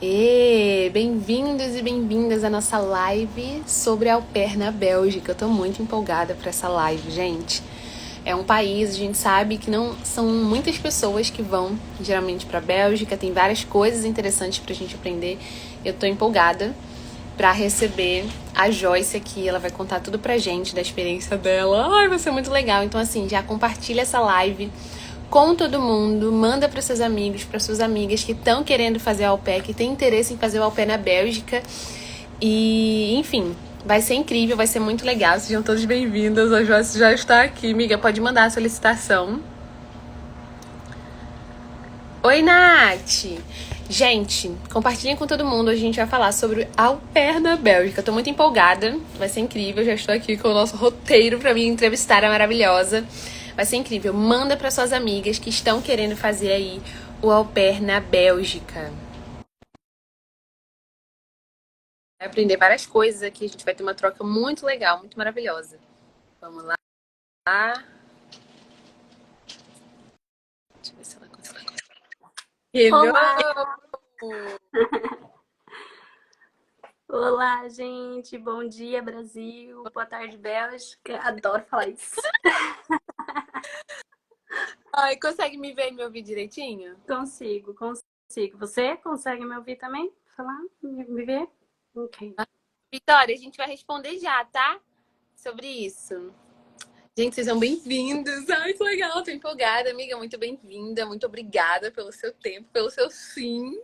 E bem-vindos e bem-vindas à nossa live sobre au pair na Bélgica. Eu tô muito empolgada para essa live, gente. É um país, a gente sabe que não são muitas pessoas que vão geralmente para a Bélgica, tem várias coisas interessantes pra gente aprender. Eu tô empolgada para receber a Joyce aqui, ela vai contar tudo pra gente da experiência dela. Ai, vai ser muito legal. Então assim, já compartilha essa live com todo mundo, manda para seus amigos, para suas amigas que estão querendo fazer au pair, que tem interesse em fazer o au pair na Bélgica. E, enfim, vai ser incrível, vai ser muito legal. Sejam todos bem-vindos. A Joyce já está aqui. Amiga, pode mandar a solicitação. Oi, Nath! Gente, compartilhem com todo mundo. Hoje a gente vai falar sobre au pair na Bélgica. Tô muito empolgada, vai ser incrível. Já estou aqui com o nosso roteiro para me entrevistar a maravilhosa. Vai ser incrível. Manda para suas amigas que estão querendo fazer aí o au pair na Bélgica. Vai aprender várias coisas aqui. A gente vai ter uma troca muito legal, muito maravilhosa. Vamos lá. Deixa eu ver se ela consegue. Hello! Olá! Olá, gente! Bom dia, Brasil! Boa tarde, Bélgica! Adoro falar isso. Ai, consegue me ver e me ouvir direitinho? Consigo. Você consegue me ouvir também? Falar? Me ver? Ok. Vitória, a gente vai responder já, tá? Sobre isso. Gente, sejam bem-vindos. Ai, que legal, tô empolgada, amiga. Muito bem-vinda. Muito obrigada pelo seu tempo, pelo seu sim.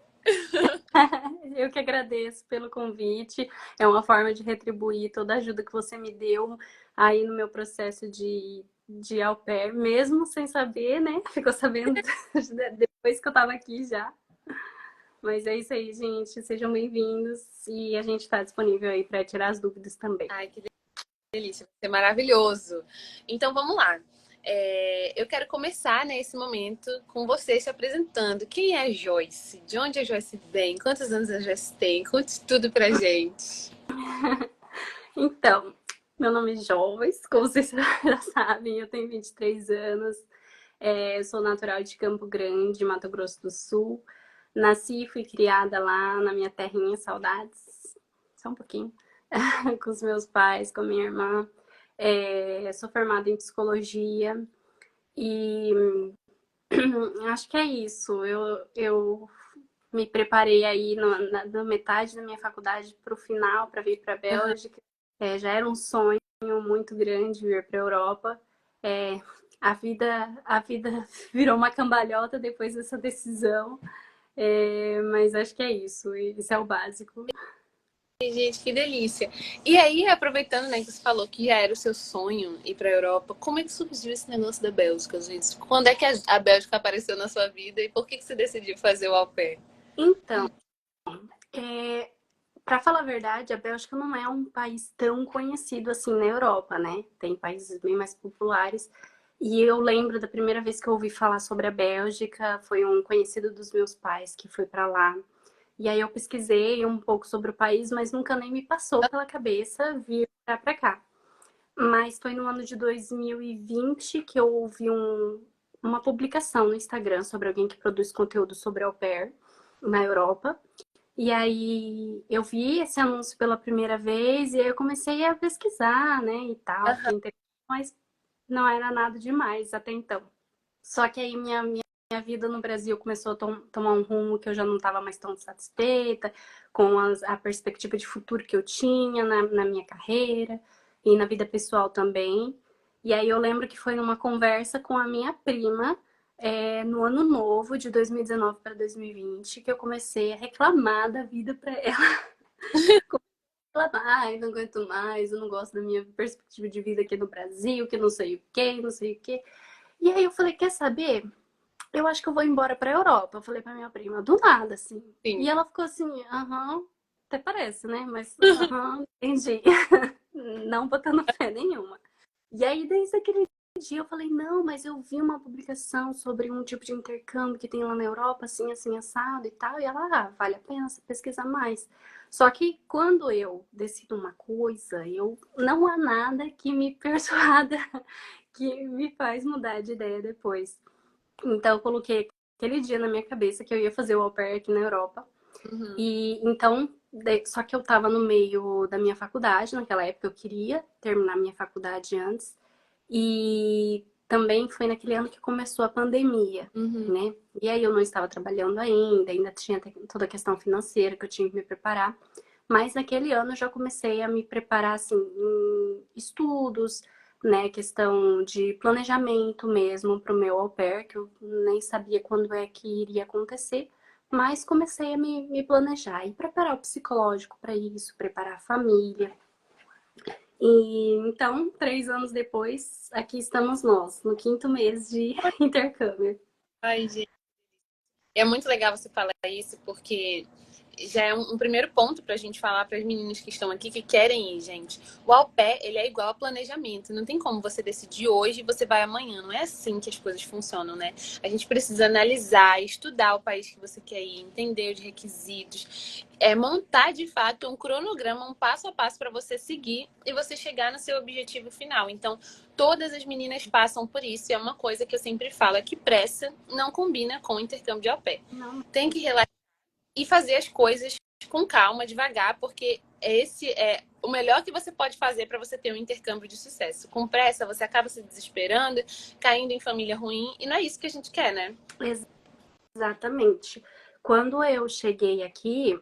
Eu que agradeço pelo convite. É uma forma de retribuir toda a ajuda que você me deu aí no meu processo de au pair, mesmo sem saber, né? Ficou sabendo depois que eu tava aqui já. Mas é isso aí, gente. Sejam bem-vindos e a gente está disponível aí para tirar as dúvidas também. Ai, que delícia, vai ser maravilhoso. Então vamos lá. Eu quero começar nesse momento com você se apresentando. Quem é a Joyce? De onde a Joyce vem? Quantos anos a Joyce tem? Conte tudo pra gente. Então, meu nome é Joyce, como vocês já sabem, eu tenho 23 anos, sou natural de Campo Grande, Mato Grosso do Sul. Nasci e fui criada lá na minha terrinha, saudades, só um pouquinho, com os meus pais, com a minha irmã. Sou formada em psicologia e acho que é isso. Eu me preparei aí na metade da minha faculdade para o final, para vir para a Aham. Bélgica. Já era um sonho muito grande vir para a Europa. É, a vida virou uma cambalhota depois dessa decisão, mas acho que é isso. Isso é o básico. Gente, que delícia. E aí, aproveitando, né, que você falou que já era o seu sonho ir para a Europa, como é que surgiu esse negócio da Bélgica, gente? Quando é que a Bélgica apareceu na sua vida e por que que você decidiu fazer o au pair? Então, para falar a verdade, a Bélgica não é um país tão conhecido assim na Europa, né? Tem países bem mais populares. E eu lembro da primeira vez que eu ouvi falar sobre a Bélgica, foi um conhecido dos meus pais que foi para lá. E aí eu pesquisei um pouco sobre o país, mas nunca nem me passou pela cabeça vir para cá. Mas foi no ano de 2020 que eu ouvi uma publicação no Instagram sobre alguém que produz conteúdo sobre au pair na Europa. E aí eu vi esse anúncio pela primeira vez e aí eu comecei a pesquisar, né, e tal, Aham. fiquei interessada, mas não era nada demais até então. Só que aí minha vida no Brasil começou a tomar um rumo que eu já não estava mais tão satisfeita com a perspectiva de futuro que eu tinha na minha carreira e na vida pessoal também. E aí eu lembro que foi numa conversa com a minha prima, no ano novo de 2019 para 2020, que eu comecei a reclamar da vida para ela. Reclamar, ai, não aguento mais, eu não gosto da minha perspectiva de vida aqui no Brasil, que não sei o que, não sei o que. E aí eu falei, quer saber? Eu acho que eu vou embora pra Europa. Eu falei pra minha prima, do nada, assim. Sim. E ela ficou assim, aham, até parece, né? Mas, aham, entendi. Não botando fé nenhuma. E aí, desde aquele dia, eu falei, não, mas eu vi uma publicação sobre um tipo de intercâmbio que tem lá na Europa, assim, assim, assado e tal. E ela, vale a pena você pesquisar mais. Só que quando eu decido uma coisa, eu não há nada que me persuada, que me faz mudar de ideia depois. Então, eu coloquei aquele dia na minha cabeça que eu ia fazer o au pair aqui na Europa. Uhum. E então, só que eu estava no meio da minha faculdade, naquela época eu queria terminar minha faculdade antes. E também foi naquele ano que começou a pandemia, Uhum. né? E aí eu não estava trabalhando ainda tinha toda a questão financeira que eu tinha que me preparar. Mas naquele ano eu já comecei a me preparar assim em estudos, né, questão de planejamento mesmo para o meu au pair, que eu nem sabia quando é que iria acontecer, mas comecei a me planejar e preparar o psicológico para isso, preparar a família. E então, 3 anos depois, aqui estamos nós, no quinto mês de intercâmbio. Ai, gente. É muito legal você falar isso, porque já é um primeiro ponto pra gente falar para as meninas que estão aqui que querem ir, gente. O au pair, ele é igual a planejamento. Não tem como você decidir hoje e você vai amanhã. Não é assim que as coisas funcionam, né? A gente precisa analisar, estudar o país que você quer ir, entender os requisitos, montar de fato um cronograma, um passo a passo para você seguir e você chegar no seu objetivo final. Então, todas as meninas passam por isso e é uma coisa que eu sempre falo, é que pressa não combina com o intercâmbio de au pair. Não, Tem que relaxar e fazer as coisas com calma, devagar, porque esse é o melhor que você pode fazer para você ter um intercâmbio de sucesso. Com pressa, você acaba se desesperando, caindo em família ruim, e não é isso que a gente quer, né? exatamente. Quando eu cheguei aqui,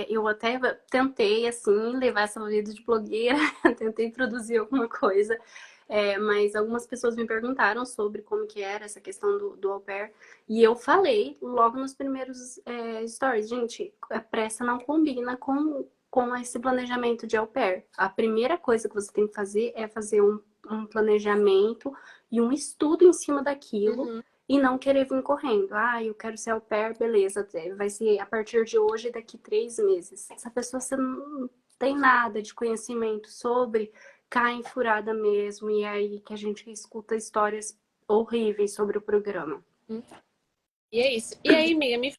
eu até tentei, assim, levar essa vida de blogueira, tentei produzir alguma coisa, mas algumas pessoas me perguntaram sobre como que era essa questão do au pair, e eu falei logo nos primeiros stories, gente, a pressa não combina com esse planejamento de au pair. A primeira coisa que você tem que fazer é fazer um planejamento e um estudo em cima daquilo, Uhum. e não querer vir correndo. Ah, eu quero ser au pair, beleza. Vai ser a partir de hoje, daqui 3 meses. Essa pessoa você não tem nada de conhecimento sobre, cai em furada mesmo. E é aí que a gente escuta histórias horríveis sobre o programa. E é isso. E aí, amiga,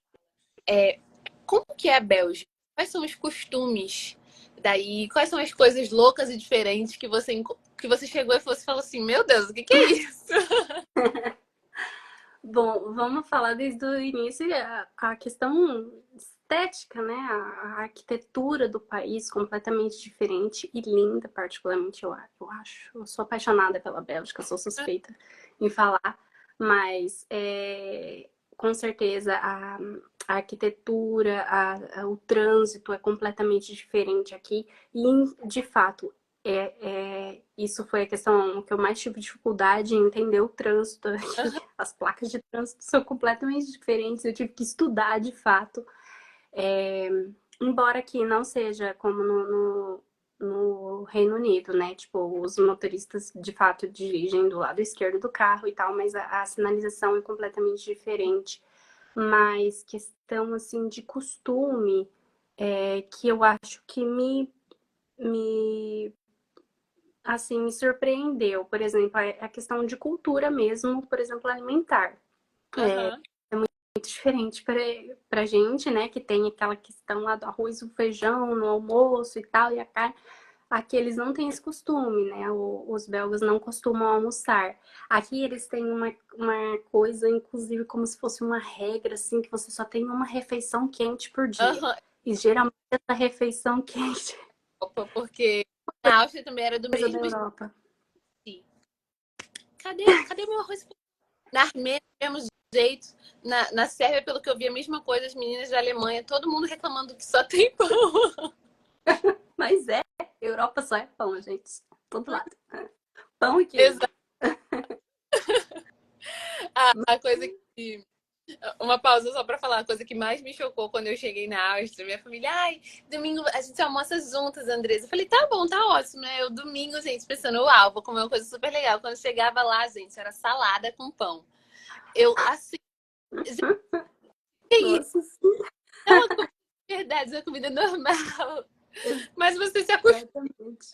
como que é a Bélgica? Quais são os costumes daí? Quais são as coisas loucas e diferentes que você chegou e falou assim, meu Deus, o que que é isso? Bom, vamos falar desde o início a questão estética, né? A arquitetura do país completamente diferente e linda, particularmente eu acho. Eu sou apaixonada pela Bélgica, sou suspeita em falar, mas com certeza a arquitetura, o trânsito é completamente diferente aqui e, de fato, isso foi a questão que eu mais tive dificuldade em entender o trânsito. As placas de trânsito são completamente diferentes, eu tive que estudar de fato. É, embora aqui não seja como no Reino Unido, né? Tipo, os motoristas de fato dirigem do lado esquerdo do carro e tal, mas a sinalização é completamente diferente. Mas questão assim de costume, que eu acho que me assim, me surpreendeu. Por exemplo, a questão de cultura mesmo, por exemplo, alimentar. Aham. Muito diferente pra gente, né? Que tem aquela questão lá do arroz e o feijão no almoço e tal, e a carne. Aqui eles não têm esse costume, né? Os belgas não costumam almoçar. Aqui eles têm uma coisa, inclusive, como se fosse uma regra, assim, que você só tem uma refeição quente por dia. Aham. E geralmente essa refeição quente Opa, porque na Áustria também era do é coisa da mesmo Europa. jeito. Cadê meu arroz? Na Armênia, do mesmo jeito. Na Sérvia, pelo que eu vi, a mesma coisa. As meninas da Alemanha, todo mundo reclamando que só tem pão. Mas Europa só é pão, gente. Todo lado. Pão e queijo. Exato. A coisa que. Uma pausa só pra falar. A coisa que mais me chocou quando eu cheguei na Áustria. Minha família, ai, domingo a gente almoça juntas, Andresa. Eu falei, tá bom, tá ótimo, né? Eu domingo, gente, pensando, uau, vou comer uma coisa super legal. Quando chegava lá, gente, era salada com pão. Eu, assim, gente, que isso? Nossa, sim. É uma comida de verdade, é uma comida normal. Mas você se acostuma. Exatamente.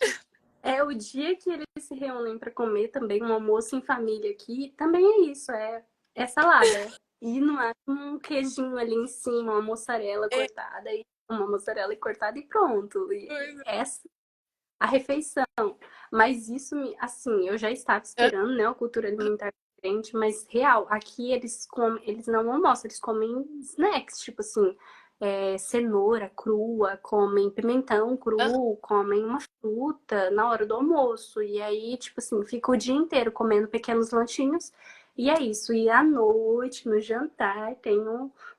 É o dia que eles se reúnem para comer também, um almoço em família aqui, também é isso, é salada. E não é um queijinho ali em cima, uma mussarela cortada, e uma mussarela cortada e pronto. E essa a refeição. Mas isso, assim, eu já estava esperando, né, a cultura alimentar diferente, mas real, aqui eles comem, eles não almoçam, eles comem snacks, tipo assim, cenoura crua, comem pimentão cru, comem uma fruta na hora do almoço. E aí, tipo assim, fica o dia inteiro comendo pequenos lanchinhos. E é isso. E à noite, no jantar, tem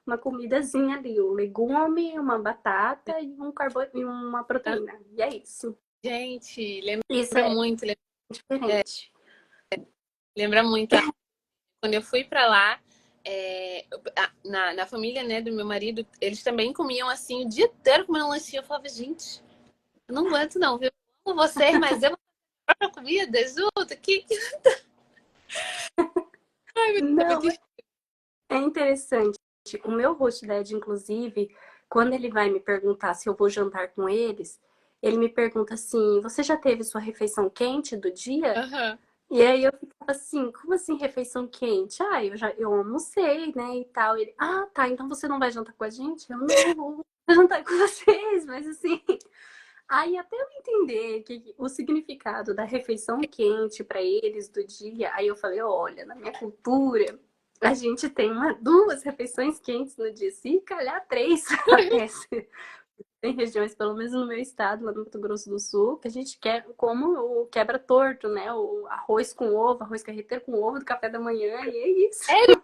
uma comidazinha ali, um legume, uma batata e e uma proteína. E é isso. Gente, Isso lembra é muito, diferente. lembra muito. Quando eu fui pra lá, na família, né, do meu marido, eles também comiam assim o dia inteiro comendo lanchinho. Eu falava, gente, eu não aguento não, viu? Eu amo vocês, mas eu vou fazer a própria comida junto. Ai, Não, muito é interessante. O meu host dad, inclusive, quando ele vai me perguntar se eu vou jantar com eles, ele me pergunta assim: você já teve sua refeição quente do dia? Aham. E aí eu ficava assim, como assim refeição quente? Ah, eu almocei, né, e tal. Ele, ah, tá, então você não vai jantar com a gente? Eu não vou jantar com vocês, mas assim. Aí até eu entender o significado da refeição quente para eles do dia, aí eu falei, olha, na minha cultura, a gente tem duas refeições quentes no dia, se calhar três acontece. Tem regiões, pelo menos no meu estado, lá no Mato Grosso do Sul, que a gente quer como o quebra torto, né? O arroz com ovo, arroz carreteiro com ovo do café da manhã, e é isso. Sério?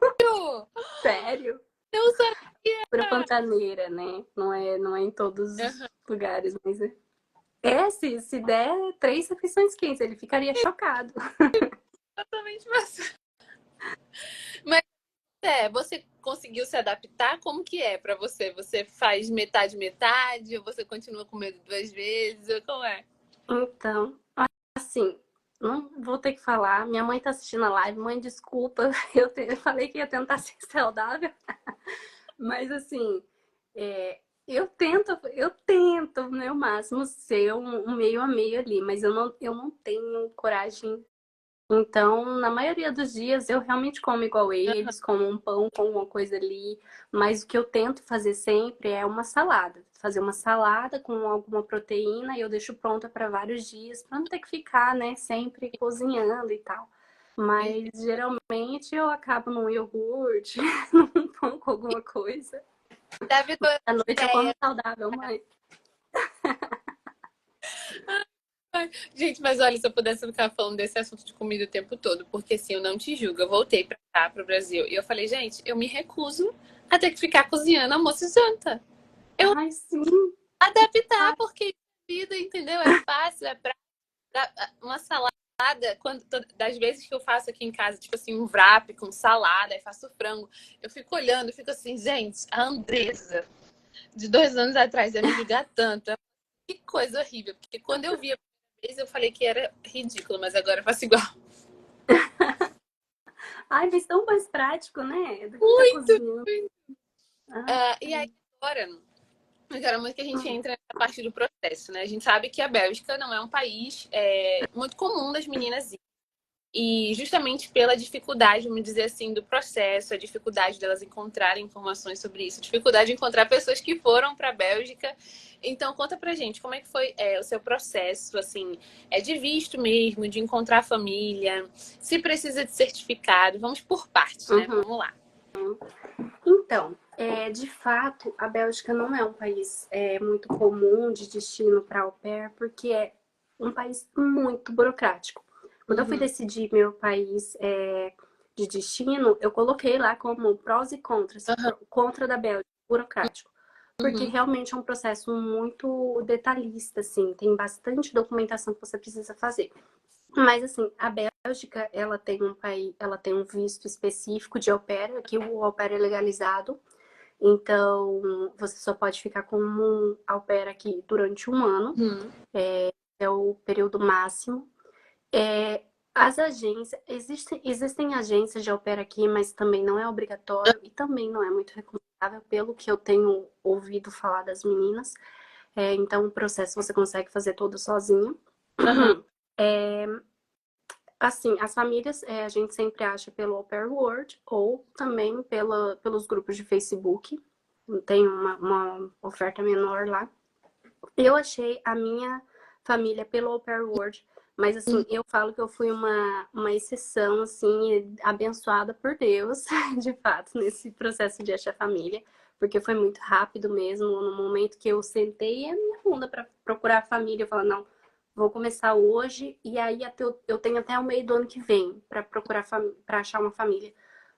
Sério. Eu sabia! Pura pantaneira, né? Não é em todos os Aham, lugares, mas se der três refeições quentes, ele ficaria chocado. exatamente. Mas você conseguiu se adaptar? Como que é pra você? Você faz metade, metade? Ou você continua comendo duas vezes? Ou como é? Então, assim, não vou ter que falar. Minha mãe tá assistindo a live. Mãe, desculpa, eu falei que ia tentar ser saudável. Mas assim, eu tento o meu máximo ser um meio a meio ali, mas eu não tenho coragem. Então, na maioria dos dias, eu realmente como igual eles, como um pão com alguma coisa ali. Mas o que eu tento fazer sempre é uma salada. Fazer uma salada com alguma proteína e eu deixo pronta para vários dias, para não ter que ficar, né, sempre cozinhando e tal. Mas geralmente eu acabo num iogurte, num pão com alguma coisa. Deve ter À noite eu como ideia. saudável, mãe. Gente, mas olha, se eu pudesse ficar falando desse assunto de comida o tempo todo, porque assim, eu não te julgo. Eu voltei pra cá, pro Brasil, e eu falei, gente, eu me recuso a ter que ficar cozinhando almoço e janta. Eu Ai, sim. adaptar, porque vida, entendeu? É fácil, é pra uma salada. Das vezes que eu faço aqui em casa, tipo assim, um wrap com salada, e faço frango, eu fico olhando, eu fico assim, gente, a Andressa de 2 anos atrás ia me julgar tanto. Que coisa horrível, porque quando eu vi a primeira vez, eu falei que era ridículo, mas agora eu faço igual. Ai, mas tão mais prático, né? Do que tá Muito! cozinhando. Ai, E aí agora, eu quero muito que a gente entre nessa parte do processo, né? A gente sabe que a Bélgica não é um país muito comum das meninas irem. E justamente pela dificuldade, vamos dizer assim, do processo, a dificuldade delas encontrarem informações sobre isso, a dificuldade de encontrar pessoas que foram para a Bélgica. Então, conta pra gente como é que foi o seu processo, assim, de visto mesmo, de encontrar família, se precisa de certificado. Vamos por partes, né? uhum. Vamos lá. Então, de fato, a Bélgica não é um país muito comum de destino para au pair, porque é um país muito burocrático. Quando eu fui Uhum, decidir meu país de destino, eu coloquei lá como prós e contras, uhum, contra da Bélgica, burocrático. Porque uhum, realmente é um processo muito detalhista, assim, tem bastante documentação que você precisa fazer. Mas assim, a Bélgica, ela tem um visto específico de au pair, que o au pair é legalizado. Então, você só pode ficar como um au pair aqui durante um ano, uhum. é o período máximo. É, as agências, existem agências de au pair aqui, mas também não é obrigatório e também não é muito recomendável, pelo que eu tenho ouvido falar das meninas. Então, o processo você consegue fazer todo sozinho. Aham, Assim, as famílias a gente sempre acha pelo Au Pair World ou também pelos grupos de Facebook. Tem uma oferta menor lá. Eu achei a minha família pelo Au Pair World, mas assim, eu falo que eu fui uma exceção, assim, abençoada por Deus, de fato, nesse processo de achar família. porque foi muito rápido mesmo. No momento que eu sentei a minha bunda para procurar a família, eu falei, não, vou começar hoje e aí eu tenho até o meio do ano que vem para procurar para achar uma família.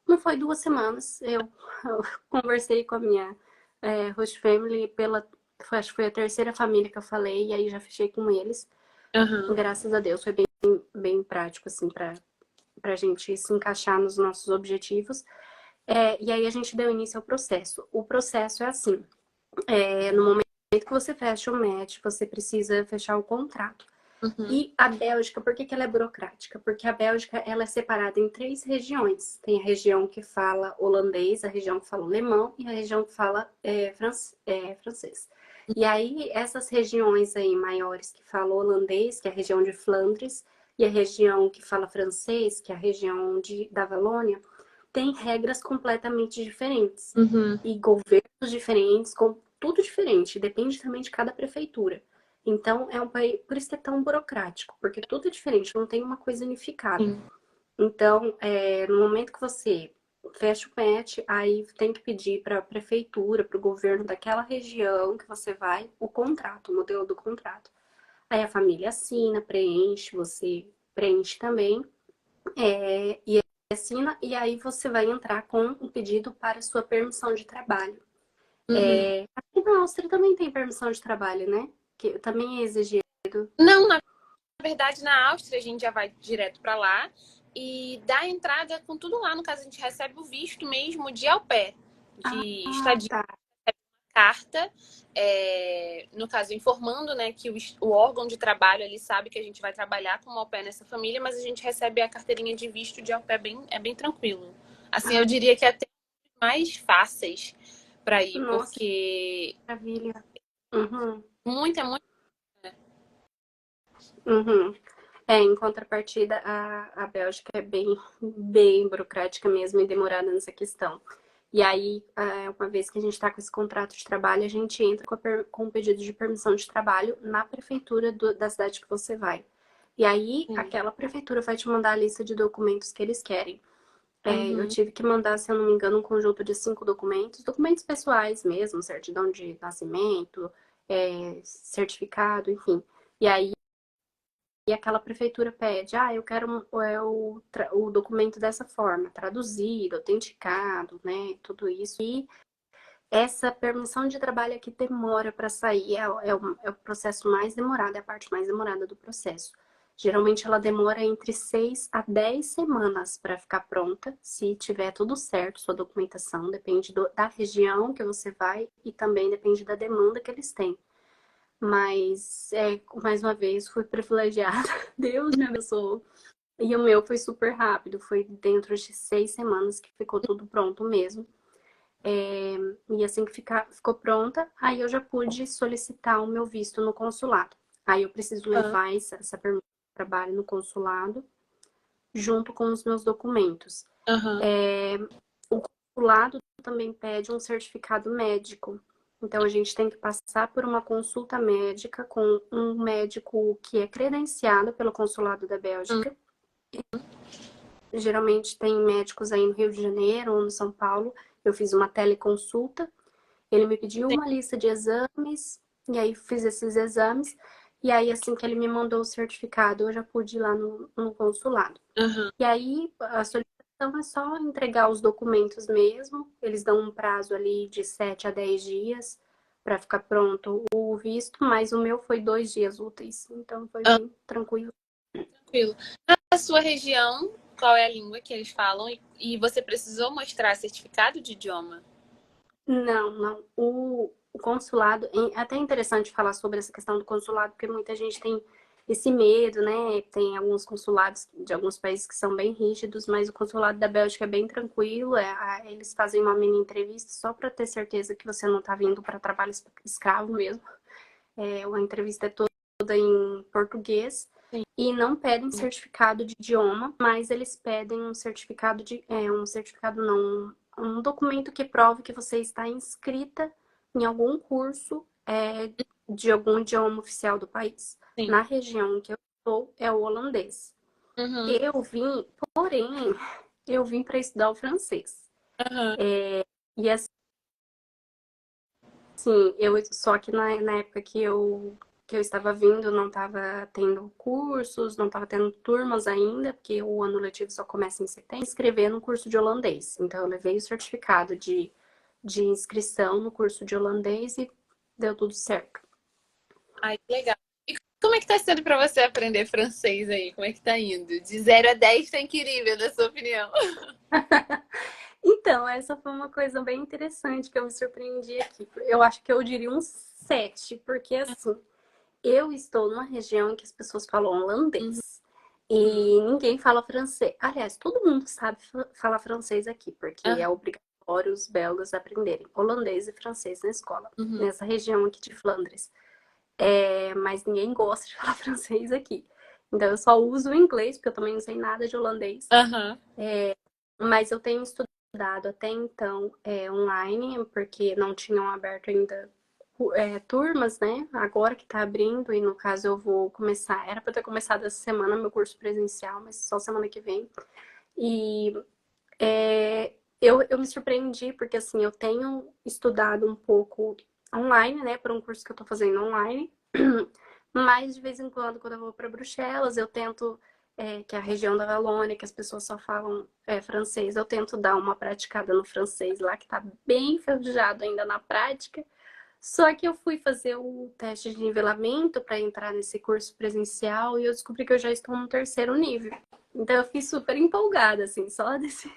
Não foi 2 semanas, eu conversei com a minha host family acho que foi a terceira família que eu falei e aí já fechei com eles. Aham. Graças a Deus foi bem prático assim para a gente se encaixar nos nossos objetivos. E aí a gente deu início ao processo. O processo é assim, no momento que você fecha o match, você precisa fechar o contrato. Uhum. E a Bélgica, por que ela é burocrática? Porque a Bélgica ela é separada em 3 regiões. Tem a região que fala holandês, a região que fala alemão e a região que fala francês. E aí, essas regiões aí maiores que falam holandês, que é a região de Flandres, e a região que fala francês, que é a região da Valônia, tem regras completamente diferentes. Uhum. E governos diferentes, com tudo diferente. Depende também de cada prefeitura. Então, é um país, por isso que é tão burocrático, porque tudo é diferente, não tem uma coisa unificada. Sim. Então, no momento que você fecha o match, aí tem que pedir para a prefeitura, para o governo daquela região que você vai, o contrato, o modelo do contrato. Aí a família assina, preenche, você preenche também, e assina, e aí você vai entrar com um pedido para sua permissão de trabalho. Uhum. Aqui na Áustria também tem permissão de trabalho, né? Que também é exigido. Não, na verdade, na Áustria a gente já vai direto para lá e dá entrada com tudo lá. No caso, a gente recebe o visto mesmo de au pair, de Ah, estadia, tá. carta, no caso, informando, né, que o órgão de trabalho ali sabe que a gente vai trabalhar como au pair nessa família, mas a gente recebe a carteirinha de visto de au pair bem tranquilo. Assim, eu Ah, diria que é até mais fáceis para ir, nossa, que porque maravilha. Uhum, muita, muito. uhum. Em contrapartida, a Bélgica é bem burocrática mesmo e demorada nessa questão. E aí, uma vez que a gente está com esse contrato de trabalho, a gente entra com o pedido de permissão de trabalho na prefeitura da cidade que você vai. E aí, Sim. aquela prefeitura vai te mandar a lista de documentos que eles querem. Eu Uhum. tive que mandar, se eu não me engano, um conjunto de 5 documentos, documentos pessoais mesmo, certidão de nascimento, certificado, enfim. E aí aquela prefeitura pede, eu quero o documento dessa forma, traduzido, autenticado, né, tudo isso. E essa permissão de trabalho aqui demora para sair, é o processo mais demorado, é a parte mais demorada do processo. Geralmente ela demora entre 6 a 10 semanas para ficar pronta, se tiver tudo certo, sua documentação, depende da região que você vai e também depende da demanda que eles têm. Mas, mais uma vez, fui privilegiada. Deus me abençoou. E o meu foi super rápido, foi dentro de 6 semanas que ficou tudo pronto mesmo. E assim que ficou pronta, aí eu já pude solicitar o meu visto no consulado. Aí eu preciso levar essa permissão de trabalho no consulado, junto com os meus documentos. Aham. O consulado também pede um certificado médico. Então, a gente tem que passar por uma consulta médica com um médico que é credenciado pelo consulado da Bélgica. Geralmente tem médicos aí no Rio de Janeiro ou no São Paulo. Eu fiz uma teleconsulta. Ele me pediu uma lista de exames, e aí fiz esses exames. E aí, assim que ele me mandou o certificado, eu já pude ir lá no consulado. Aham. E aí, a solicitação é só entregar os documentos mesmo. Eles dão um prazo ali de 7 a 10 dias para ficar pronto o visto, mas o meu foi 2 dias úteis, então foi Ah, bem tranquilo. tranquilo. Na sua região, qual é a língua que eles falam? E você precisou mostrar certificado de idioma? Não, não. O consulado, é até interessante falar sobre essa questão do consulado, porque muita gente tem esse medo, né? Tem alguns consulados de alguns países que são bem rígidos, mas o consulado da Bélgica é bem tranquilo. Eles fazem uma mini entrevista só para ter certeza que você não está vindo para trabalho escravo mesmo. A entrevista é toda em português. Sim. E não pedem certificado de idioma, mas eles pedem um certificado não, um documento que prove que você está inscrita em algum curso de algum idioma oficial do país. Sim. Na região que eu estou é o holandês. Uhum. Porém, eu vim para estudar o francês. Aham. E assim, Sim, só que na época que eu estava vindo, não estava tendo cursos, não estava tendo turmas ainda, porque o ano letivo só começa em setembro, inscrever no curso de holandês. Então, eu levei o certificado de inscrição no curso de holandês e deu tudo certo. Ai, que legal. E como é que tá sendo pra você aprender francês aí? Como é que tá indo? De 0 a 10 tá incrível, na sua opinião. Então, essa foi uma coisa bem interessante que eu me surpreendi aqui. Eu acho que eu diria um 7, porque assim, eu estou numa região em que as pessoas falam Uhum, holandês e ninguém fala francês. Aliás, todo mundo sabe falar francês aqui, porque é aham, obrigatório os belgas aprenderem holandês e francês na escola, uhum, nessa região aqui de Flandres. Mas ninguém gosta de falar francês aqui. Então eu só uso o inglês, porque eu também não sei nada de holandês. aham, Mas eu tenho estudado até então online, porque não tinham aberto ainda turmas, né? Agora que tá abrindo, e no caso eu vou começar. Era para ter começado essa semana meu curso presencial, mas só semana que vem. E eu me surpreendi, porque assim, eu tenho estudado um pouco online, né? Para um curso que eu tô fazendo online. Mas de vez em quando eu vou para Bruxelas, eu tento, que é a região da Valônia, que as pessoas só falam francês, eu tento dar uma praticada no francês lá, que tá bem enferrujado ainda na prática. Só que eu fui fazer o teste de nivelamento para entrar nesse curso presencial e eu descobri que eu já estou no terceiro nível. Então eu fiquei super empolgada, assim, só desse.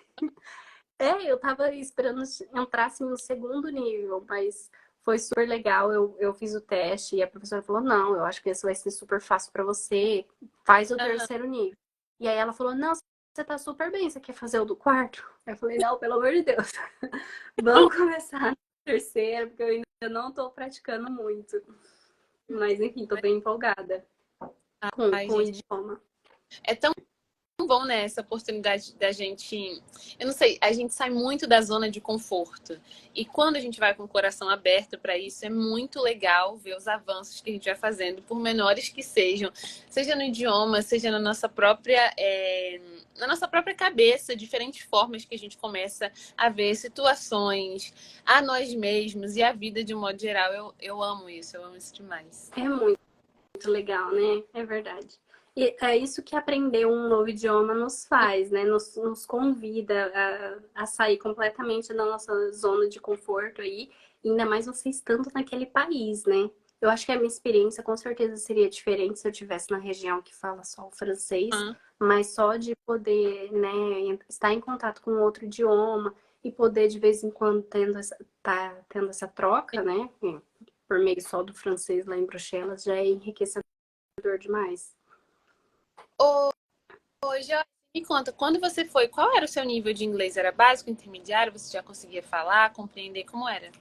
Eu tava esperando entrar assim, no segundo nível, mas foi super legal. Eu fiz o teste e a professora falou: Não, eu acho que esse vai ser super fácil para você, faz o aham. terceiro nível. E aí ela falou: Não, você tá super bem, você quer fazer o do quarto? Eu falei: Não, pelo amor de Deus, vamos começar no terceiro, porque eu ainda não tô praticando muito. Mas enfim, tô bem empolgada Ai, com o gente, idioma. é tão bom, né, essa oportunidade da gente. Eu não sei, a gente sai muito da zona de conforto. E quando a gente vai com o coração aberto para isso, é muito legal ver os avanços que a gente vai fazendo, por menores que sejam, seja no idioma, seja na nossa própria cabeça, diferentes formas que a gente começa a ver situações, a nós mesmos e a vida de um modo geral. Eu amo isso, eu amo isso demais. É muito legal, né? É verdade. E é isso que aprender um novo idioma nos faz, né? Nos convida a sair completamente da nossa zona de conforto aí, ainda mais você estando naquele país, né? Eu acho que a minha experiência com certeza seria diferente se eu estivesse na região que fala só o francês, Hum. mas só de poder, né, estar em contato com outro idioma e poder de vez em quando tá tendo essa troca, né? Por meio só do francês lá em Bruxelas, já é enriquecedor demais. Ô, Jorge, me conta, quando você foi, qual era o seu nível de inglês? Era básico, intermediário? Você já conseguia falar, compreender como era?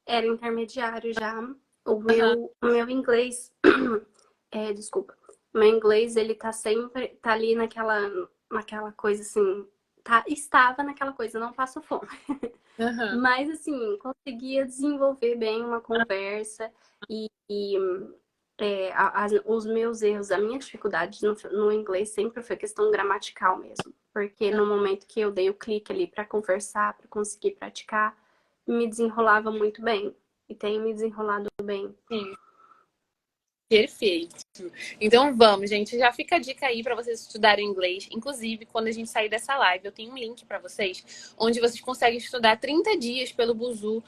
Era intermediário já. Aham, O meu inglês, desculpa, o meu inglês ele tá sempre, tá ali naquela coisa assim, estava naquela coisa, não passo fome. aham. Mas assim, conseguia desenvolver bem uma conversa e os meus erros, a minha dificuldade no inglês sempre foi questão gramatical mesmo. Porque no momento que eu dei o clique ali para conversar, para conseguir praticar, me desenrolava muito bem. E tenho me desenrolado bem. Sim, perfeito. Então vamos, gente. Já fica a dica aí para vocês estudarem inglês. Inclusive, quando a gente sair dessa live, eu tenho um link para vocês, onde vocês conseguem estudar 30 dias pelo Buzu,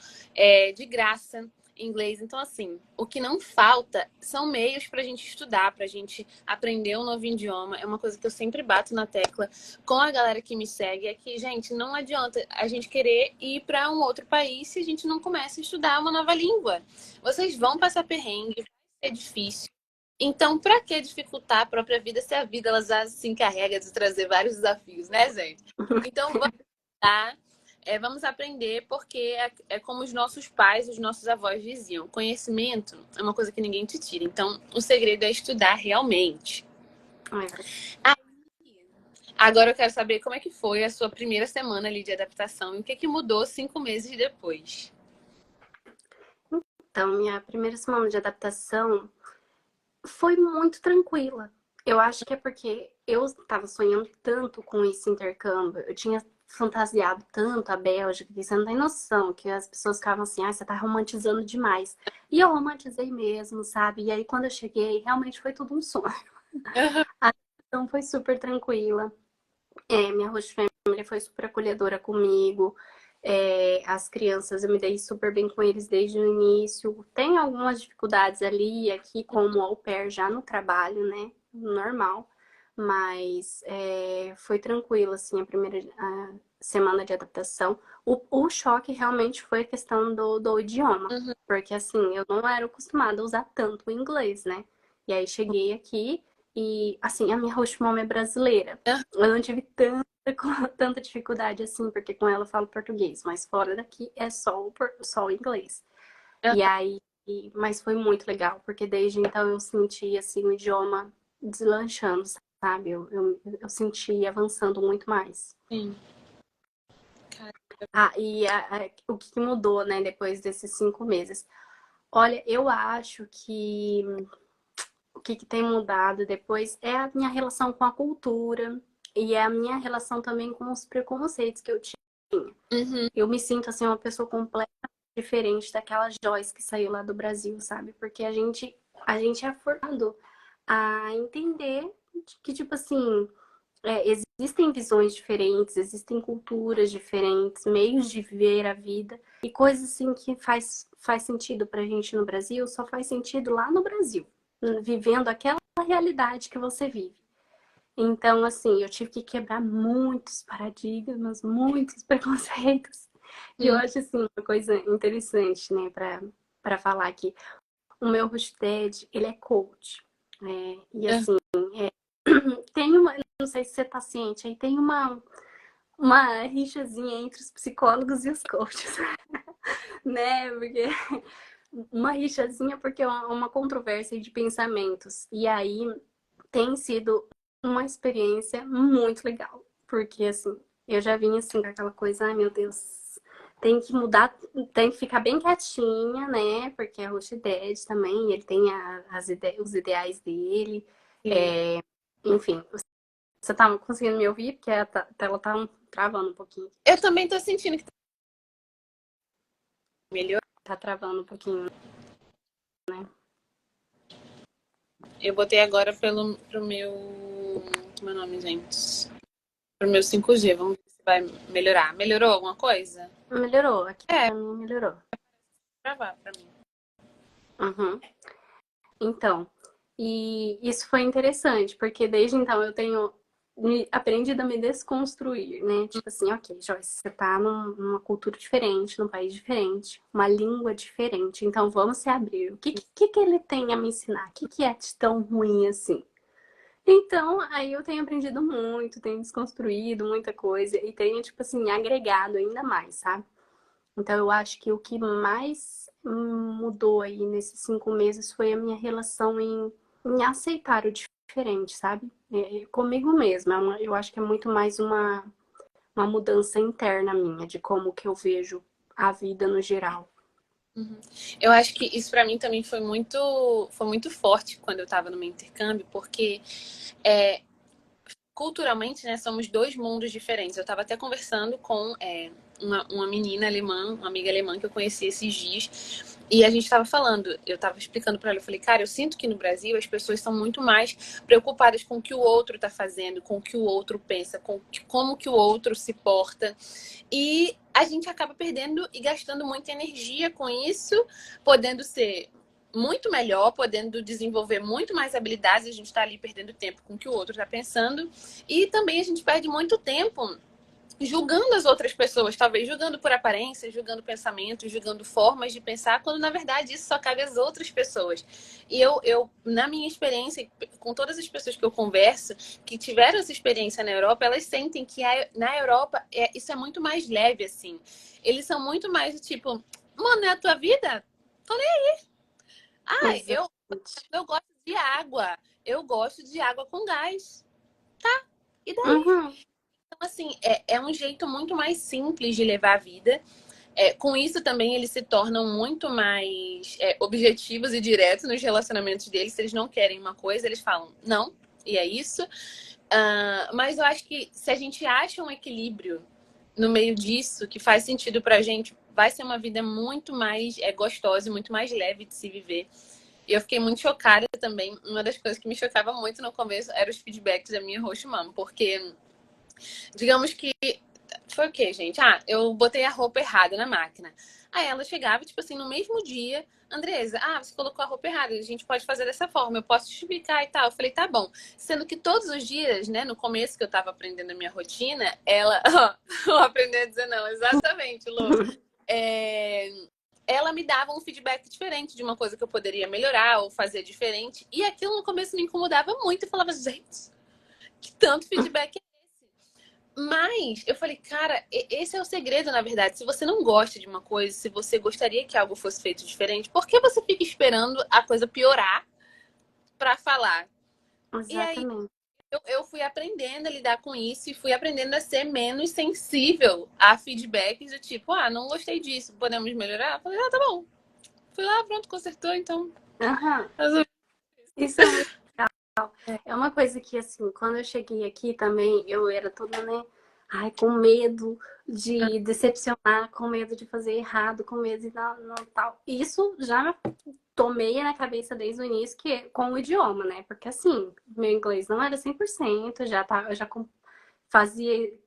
de graça inglês. Então, assim, o que não falta são meios para a gente estudar, para a gente aprender um novo idioma. É uma coisa que eu sempre bato na tecla com a galera que me segue, é que, gente, não adianta a gente querer ir para um outro país se a gente não começa a estudar uma nova língua. Vocês vão passar perrengue, vai ser difícil. Então, para que dificultar a própria vida se a vida ela já se encarrega de trazer vários desafios, né, gente? Então, vamos lá, vamos aprender, porque é como os nossos pais, os nossos avós diziam: conhecimento é uma coisa que ninguém te tira. Então, o segredo é estudar realmente. Ah, agora eu quero saber como é que foi a sua primeira semana ali de adaptação e o que que mudou 5 meses depois. Então, minha primeira semana de adaptação foi muito tranquila. Eu acho que é porque eu estava sonhando tanto com esse intercâmbio. Eu tinha fantasiado tanto a Bélgica que você não tem noção, que as pessoas ficavam assim, ah, você tá romantizando demais. E eu romantizei mesmo, sabe? E aí quando eu cheguei, realmente foi tudo um sonho. Aham. Então foi super tranquila. Minha host family foi super acolhedora comigo. As crianças, eu me dei super bem com eles desde o início. Tem algumas dificuldades ali, aqui, como au pair já no trabalho, né? Normal. Mas foi tranquilo, assim, a primeira semana de adaptação. O choque realmente foi a questão do idioma. Uhum. Porque, assim, eu não era acostumada a usar tanto o inglês, né? E aí cheguei aqui e, assim, a minha host mom é brasileira. Aham. Eu não tive tanta dificuldade assim, porque com ela eu falo português, mas fora daqui é só o inglês. E aí, mas foi muito legal, porque desde então eu senti assim o idioma deslanchando, sabe? Eu senti avançando muito mais. Sim. Cara. O que mudou, né, depois desses 5 meses? Olha, eu acho que o que tem mudado depois é a minha relação com a cultura e é a minha relação também com os preconceitos que eu tinha. Uhum. Eu me sinto assim uma pessoa completamente diferente daquela Joyce que saiu lá do Brasil, sabe? Porque a gente é formado a entender que, tipo assim, existem visões diferentes, existem culturas diferentes, meios de ver a vida e coisas assim que faz sentido pra gente no Brasil, só faz sentido lá no Brasil, vivendo aquela realidade que você vive. Então, assim, eu tive que quebrar muitos paradigmas, muitos preconceitos. E eu Uhum. acho, assim, uma coisa interessante, né, para falar aqui. O meu Rustad, ele é coach. E, assim, tem uma... Não sei se você tá ciente, aí tem uma rixazinha entre os psicólogos e os coaches, né? Porque... Uma rixazinha porque é uma controvérsia de pensamentos. E aí tem sido uma experiência muito legal. Porque, assim, eu já vim assim com aquela coisa, ai meu Deus, tem que mudar, tem que ficar bem quietinha, né? Porque é Rush Dad também, ele tem os ideais dele. Sim. É, enfim, você tá conseguindo me ouvir? Porque a tela tá travando um pouquinho. Eu também tô sentindo que tá melhor. Tá travando um pouquinho. Eu botei agora pro meu. Como é o nome, gente? Pro meu 5G. Vamos ver se vai melhorar. Melhorou alguma coisa? Melhorou, aqui É, pra mim melhorou. gravar pra mim. Uhum. Então, e isso foi interessante, porque desde então eu tenho aprendido a me desconstruir, né? Tipo assim, ok, Joyce, você tá numa cultura diferente, num país diferente, uma língua diferente, então vamos se abrir. O que ele tem a me ensinar? O que é de tão ruim assim? Então, aí eu tenho aprendido muito, tenho desconstruído muita coisa e tenho, tipo assim, agregado ainda mais, sabe? Então, eu acho que o que mais mudou aí nesses 5 meses foi a minha relação em aceitar o diferente, sabe? Comigo mesma. Eu acho que é muito mais uma mudança interna minha, de como que eu vejo a vida no geral. Uhum. Eu acho que isso pra mim também foi muito forte quando eu tava no meu intercâmbio, porque é, culturalmente, né, somos dois mundos diferentes. Eu estava até conversando com uma menina alemã, uma amiga alemã que eu conheci esses dias, e a gente estava falando, eu estava explicando para ela, eu falei, cara, eu sinto que no Brasil as pessoas são muito mais preocupadas com o que o outro está fazendo, com o que o outro pensa, como que o outro se porta, e a gente acaba perdendo e gastando muita energia com isso, podendo ser muito melhor, podendo desenvolver muito mais habilidades, a gente está ali perdendo tempo com o que o outro está pensando. E também a gente perde muito tempo julgando as outras pessoas, talvez julgando por aparência, julgando pensamentos, julgando formas de pensar, quando na verdade isso só cabe às outras pessoas. E na minha experiência, com todas as pessoas que eu converso, que tiveram essa experiência na Europa, elas sentem que na Europa isso é muito mais leve, assim. Eles são muito mais tipo, mano, é a tua vida? Ah, Exatamente. eu gosto de água. Eu gosto de água com gás. E daí? Uhum. Então, assim, é um jeito muito mais simples de levar a vida. Com isso também eles se tornam muito mais objetivos e diretos nos relacionamentos deles. Se eles não querem uma coisa, eles falam não, e é isso. Mas eu acho que se a gente acha um equilíbrio no meio disso, que faz sentido pra gente, vai ser uma vida muito mais gostosa e muito mais leve de se viver. E eu fiquei muito chocada também. Uma das coisas que me chocava muito no começo eram os feedbacks da minha host mom, porque digamos que foi o quê, gente? Ah, eu botei a roupa errada na máquina. Aí ela chegava, tipo assim, no mesmo dia, Andresa, você colocou a roupa errada, a gente pode fazer dessa forma, eu posso te explicar e tal. Eu falei, tá bom. Sendo que todos os dias, né, no começo que eu tava aprendendo a minha rotina, ela. Ó, aprendeu a dizer não, exatamente, Lu. É, ela me dava um feedback diferente de uma coisa que eu poderia melhorar ou fazer diferente. E aquilo no começo me incomodava muito. Eu falava, gente, que tanto feedback é esse? Mas eu falei, cara, esse é o segredo, na verdade. Se você não gosta de uma coisa, se você gostaria que algo fosse feito diferente, por que você fica esperando a coisa piorar pra falar? E aí Exatamente. eu fui aprendendo a lidar com isso e fui aprendendo a ser menos sensível a feedbacks do tipo, não gostei disso, podemos melhorar? Eu falei, tá bom. Fui lá, pronto, consertou, então. Aham. Resolvi. Isso é muito legal. É uma coisa que, assim, quando eu cheguei aqui também, eu era toda, né? Ai, com medo de decepcionar, com medo de fazer errado, com medo de não tal. Isso já tomei na cabeça desde o início, que é com o idioma, né? Porque, assim, meu inglês não era 100%, eu já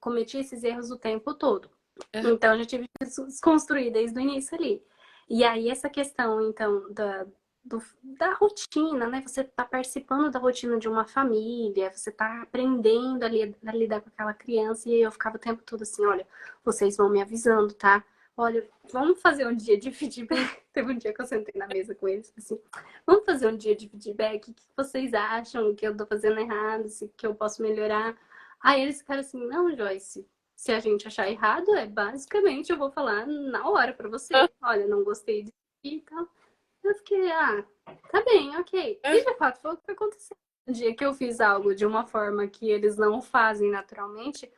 cometia esses erros o tempo todo. Então, eu já tive que desconstruir desde o início ali. E aí, essa questão, então, da rotina, né? Você tá participando da rotina de uma família, você tá aprendendo a lidar com aquela criança, e eu ficava o tempo todo assim, olha, vocês vão me avisando, tá? Olha, vamos fazer um dia de feedback. Teve um dia que eu sentei na mesa com eles, assim, vamos fazer um dia de feedback, o que vocês acham que eu tô fazendo errado, se que eu posso melhorar? Aí eles ficaram assim, não, Joyce, se a gente achar errado, basicamente eu vou falar na hora pra você. Olha, não gostei disso e tal. Eu fiquei, tá bem, ok. E de fato foi o que aconteceu. No dia que eu fiz algo de uma forma que eles não fazem naturalmente,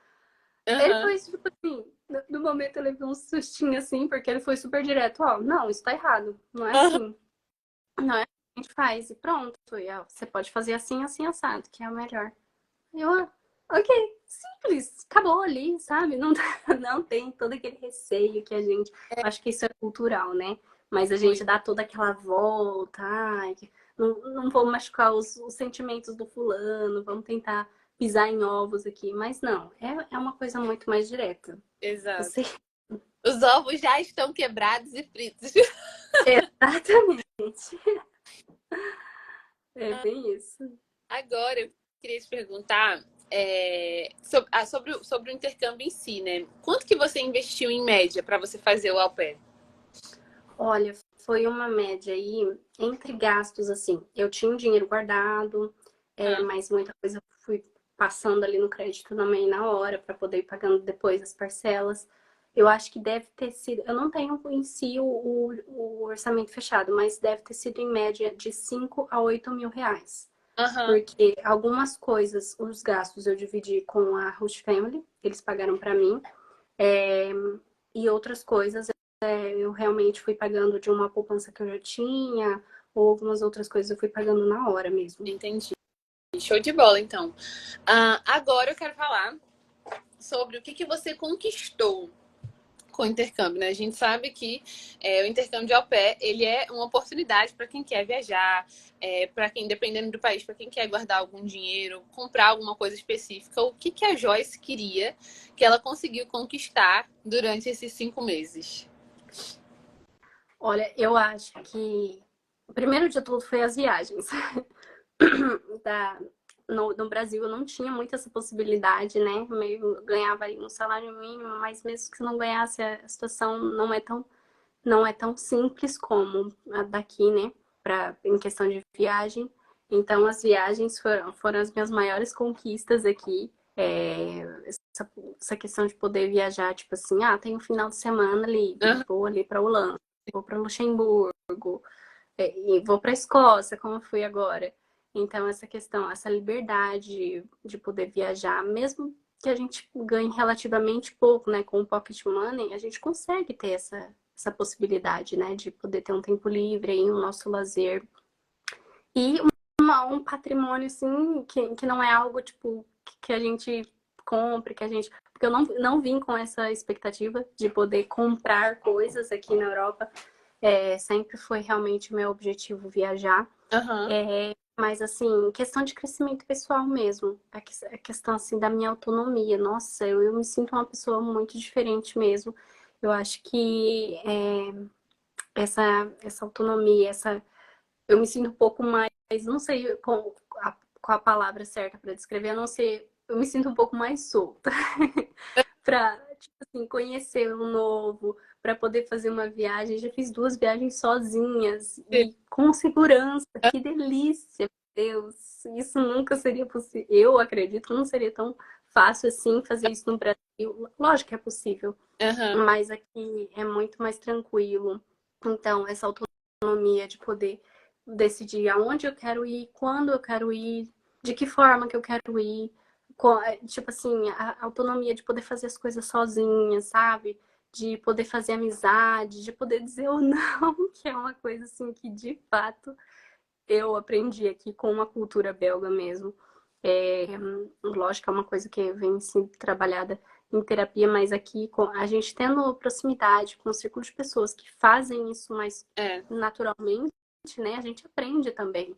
ele Uhum. foi tipo assim, no momento eu levei um sustinho assim, porque ele foi super direto, ó, não, isso tá errado, não é Uhum. assim. Não é assim que a gente faz, e pronto. E, ó, você pode fazer assim, assim, assado, que é o melhor. Eu, ok, simples, acabou ali, sabe? Não, não tem todo aquele receio que a gente. Acho que isso é cultural, né? Mas a gente Muito. dá toda aquela volta, ai, não vou machucar os sentimentos do fulano, vamos tentar pisar em ovos aqui. Mas não, é uma coisa muito mais direta. Exato. Você. Os ovos já estão quebrados e fritos. Exatamente. É bem isso. Agora, eu queria te perguntar sobre o intercâmbio em si, né? Quanto que você investiu em média para você fazer o au pair? Olha, foi uma média aí entre gastos, assim. Eu tinha um dinheiro guardado, Ah, mas muita coisa eu fui passando ali no crédito também na hora para poder ir pagando depois as parcelas. Eu acho que deve ter sido. Eu não tenho em si o orçamento fechado, mas deve ter sido em média de 5 a 8 mil reais. aham, Porque algumas coisas, os gastos eu dividi com a Host Family, eles pagaram para mim. É, e outras coisas eu realmente fui pagando de uma poupança que eu já tinha, ou algumas outras coisas eu fui pagando na hora mesmo. entendi. Show de bola, então. Agora eu quero falar sobre o que você conquistou com o intercâmbio, né? A gente sabe que o intercâmbio de au pair, ele é uma oportunidade para quem quer viajar, para quem, dependendo do país, para quem quer guardar algum dinheiro, comprar alguma coisa específica. O que a Joyce queria que ela conseguiu conquistar durante esses 5 meses? Olha, eu acho que o primeiro de tudo foi as viagens. da, no Brasil eu não tinha muito essa possibilidade, né? Meio ganhava aí um salário mínimo, mas mesmo que você não ganhasse, a situação não é tão simples como a daqui, né? Em questão de viagem. Então, as viagens foram as minhas maiores conquistas aqui. Essa questão de poder viajar, tipo assim, tem um final de semana livre, Aham, vou ali para Holanda, vou para Luxemburgo, e vou para Escócia, como eu fui agora. Então, essa questão, essa liberdade de poder viajar, mesmo que a gente ganhe relativamente pouco, né, com o pocket money, a gente consegue ter essa possibilidade, né, de poder ter um tempo livre aí, o nosso lazer. E um patrimônio, assim, que não é algo, tipo, que a gente compre, que a gente... porque eu não vim com essa expectativa de poder comprar coisas aqui na Europa. Sempre foi realmente o meu objetivo viajar. Aham. Mas, assim, questão de crescimento pessoal mesmo. A questão, assim, da minha autonomia. Nossa, eu me sinto uma pessoa muito diferente mesmo. Eu acho que essa autonomia, eu me sinto um pouco mais, não sei qual a palavra certa para descrever, a não ser, eu me sinto um pouco mais solta para, tipo assim, conhecer um novo, para poder fazer uma viagem. Já fiz 2 viagens sozinhas e com segurança. Que delícia, meu Deus! Isso nunca seria possível. Eu acredito que não seria tão fácil assim fazer isso no Brasil. Lógico que é possível, Aham. mas aqui é muito mais tranquilo. Então, essa autonomia de poder decidir aonde eu quero ir, quando eu quero ir, de que forma que eu quero ir, tipo assim, a autonomia de poder fazer as coisas sozinha, sabe? De poder fazer amizade, de poder dizer o não, que é uma coisa assim que de fato eu aprendi aqui com uma cultura belga mesmo. É, lógico, é uma coisa que vem sendo trabalhada em terapia, mas aqui a gente tendo proximidade com um círculo de pessoas que fazem isso mais É. naturalmente, né? A gente aprende também.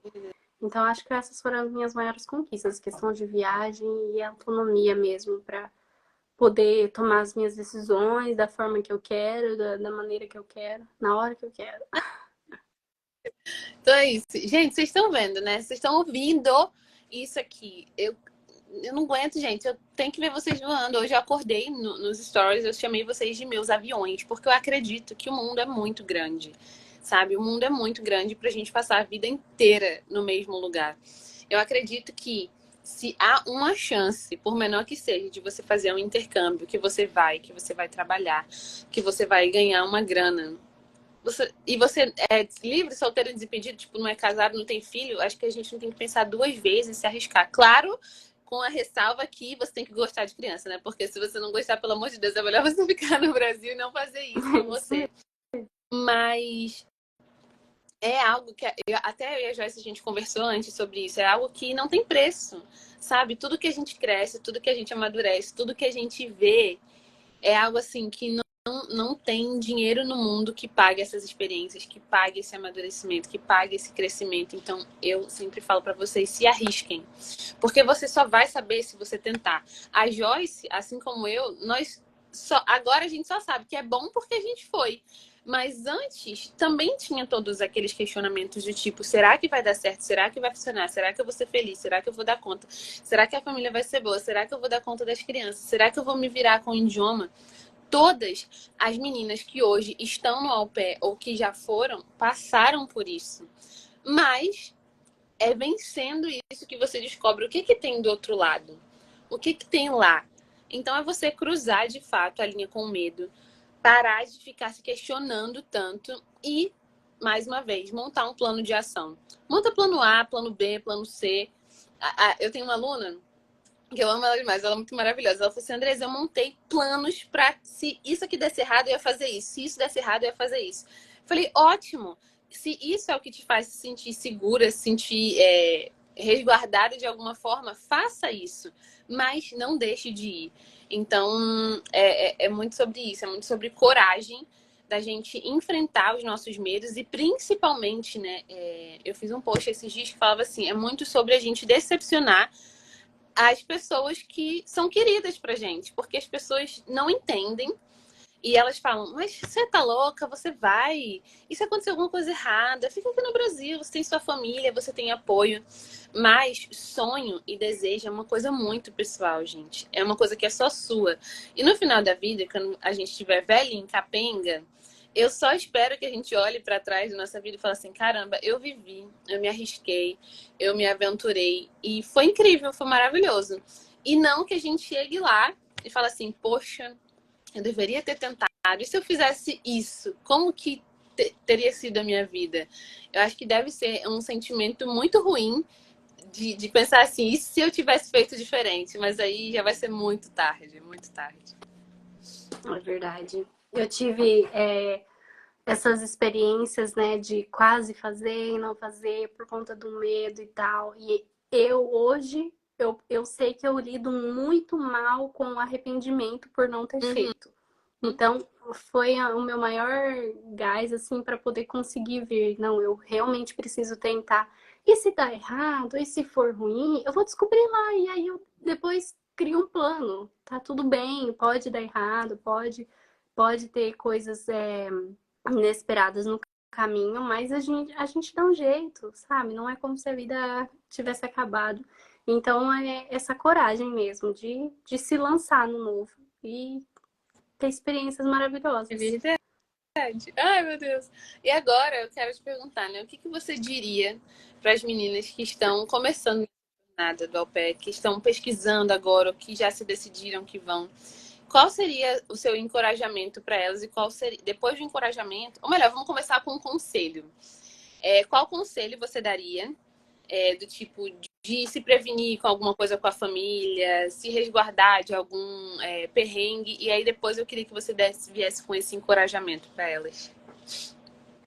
Então, acho que essas foram as minhas maiores conquistas, questão de viagem e autonomia mesmo, para poder tomar as minhas decisões da forma que eu quero, da maneira que eu quero, na hora que eu quero. Então é isso. Gente, vocês estão vendo, né? Vocês estão ouvindo isso aqui. Eu não aguento, gente. Eu tenho que ver vocês voando. Hoje eu acordei nos stories, eu chamei vocês de meus aviões, porque eu acredito que o mundo é muito grande, sabe? O mundo é muito grande pra gente passar a vida inteira no mesmo lugar. Eu acredito que se há uma chance, por menor que seja, de você fazer um intercâmbio, que você vai trabalhar, que você vai ganhar uma grana. E você é livre, solteiro, desimpedido, tipo, não é casado, não tem filho, acho que a gente não tem que pensar 2 vezes e se arriscar. Claro, com a ressalva que você tem que gostar de criança, né? Porque se você não gostar, pelo amor de Deus, é melhor você ficar no Brasil e não fazer isso É com isso você. Mas é algo que até eu e a Joyce a gente conversou antes sobre isso, é algo que não tem preço, sabe? Tudo que a gente cresce, tudo que a gente amadurece, tudo que a gente vê é algo assim que não tem dinheiro no mundo que pague essas experiências, que pague esse amadurecimento, que pague esse crescimento. Então, eu sempre falo para vocês, se arrisquem. Porque você só vai saber se você tentar. A Joyce, assim como eu, agora a gente só sabe que é bom porque a gente foi. Mas antes também tinha todos aqueles questionamentos do tipo, será que vai dar certo? Será que vai funcionar? Será que eu vou ser feliz? Será que eu vou dar conta? Será que a família vai ser boa? Será que eu vou dar conta das crianças? Será que eu vou me virar com o idioma? Todas as meninas que hoje estão no au pair ou que já foram, passaram por isso. Mas é vencendo isso que você descobre o que tem do outro lado. O que tem lá. Então é você cruzar de fato a linha com medo, parar de ficar se questionando tanto e, mais uma vez, montar um plano de ação. Monta plano A, plano B, plano C. Eu tenho uma aluna que eu amo ela demais, ela é muito maravilhosa. Ela falou assim, Andresa, eu montei planos pra se isso aqui desse errado, eu ia fazer isso. Se isso desse errado, eu ia fazer isso. Falei, ótimo. Se isso é o que te faz se sentir segura, se sentir resguardada de alguma forma, faça isso. Mas não deixe de ir. Então, é muito sobre isso. É muito sobre coragem da gente enfrentar os nossos medos e principalmente, né? Eu fiz um post esses dias que falava assim, é muito sobre a gente decepcionar as pessoas que são queridas pra gente, porque as pessoas não entendem e elas falam, mas você tá louca, você vai, e se acontecer alguma coisa errada, fica aqui no Brasil, você tem sua família, você tem apoio, mas sonho e desejo é uma coisa muito pessoal, gente, é uma coisa que é só sua, e no final da vida, quando a gente estiver velhinho, capenga, eu só espero que a gente olhe para trás da nossa vida e fale assim, caramba, eu vivi, eu me arrisquei, eu me aventurei e foi incrível, foi maravilhoso. E não que a gente chegue lá e fale assim, poxa, eu deveria ter tentado. E se eu fizesse isso, como que teria sido a minha vida? Eu acho que deve ser um sentimento muito ruim de pensar assim, e se eu tivesse feito diferente? Mas aí já vai ser muito tarde, muito tarde. É verdade. Eu tive essas experiências, né, de quase fazer e não fazer por conta do medo e tal. E eu hoje eu sei que eu lido muito mal com o arrependimento por não ter feito. Então, foi o meu maior gás, assim, para poder conseguir ver. Não, eu realmente preciso tentar. E se dar errado, e se for ruim, eu vou descobrir lá. E aí eu depois crio um plano. Tá tudo bem, pode dar errado, pode ter coisas inesperadas no caminho, mas a gente dá um jeito, sabe? Não é como se a vida tivesse acabado. Então, é essa coragem mesmo de se lançar no novo e ter experiências É maravilhosas. verdade. Ai, meu Deus. E agora eu quero te perguntar, né? O que que você diria para as meninas que estão começando a jornada do au pair, que estão pesquisando agora, ou que já se decidiram que vão? Qual seria o seu encorajamento para elas e qual seria, depois do encorajamento, ou melhor, vamos começar com um conselho. Qual conselho você daria do tipo de se prevenir com alguma coisa com a família, se resguardar de algum perrengue, e aí depois eu queria que você viesse com esse encorajamento para elas.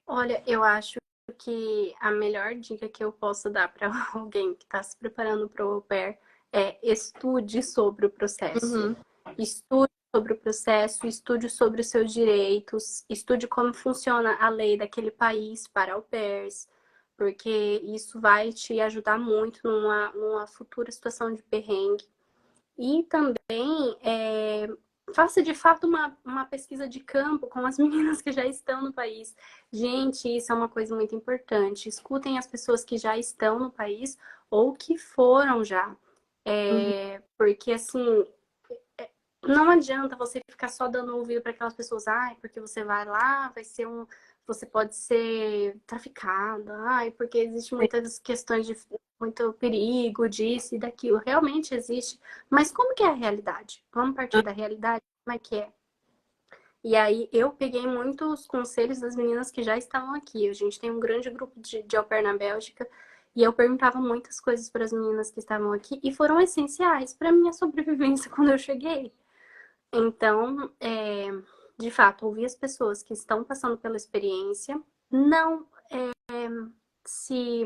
Olha, eu acho que a melhor dica que eu posso dar para alguém que está se preparando para o au pair é estude sobre o processo. Uhum. Estude sobre o processo, estude sobre os seus direitos, estude como funciona a lei daquele país para au pairs, porque isso vai te ajudar muito numa futura situação de perrengue. E também faça de fato uma pesquisa de campo com as meninas que já estão no país. Gente, isso é uma coisa muito importante. Escutem as pessoas que já estão no país ou que foram já. Uhum. Porque assim, não adianta você ficar só dando ouvido para aquelas pessoas, ai, porque você vai lá, você pode ser traficada, ai, porque existe muitas questões de muito perigo disso e daquilo. Realmente existe, mas como que é a realidade? Vamos partir da realidade? Como é que é? E aí eu peguei muitos conselhos das meninas que já estavam aqui. A gente tem um grande grupo de au pair na Bélgica. E eu perguntava muitas coisas para as meninas que estavam aqui e foram essenciais para minha sobrevivência quando eu cheguei. Então, de fato, ouvir as pessoas que estão passando pela experiência, não se,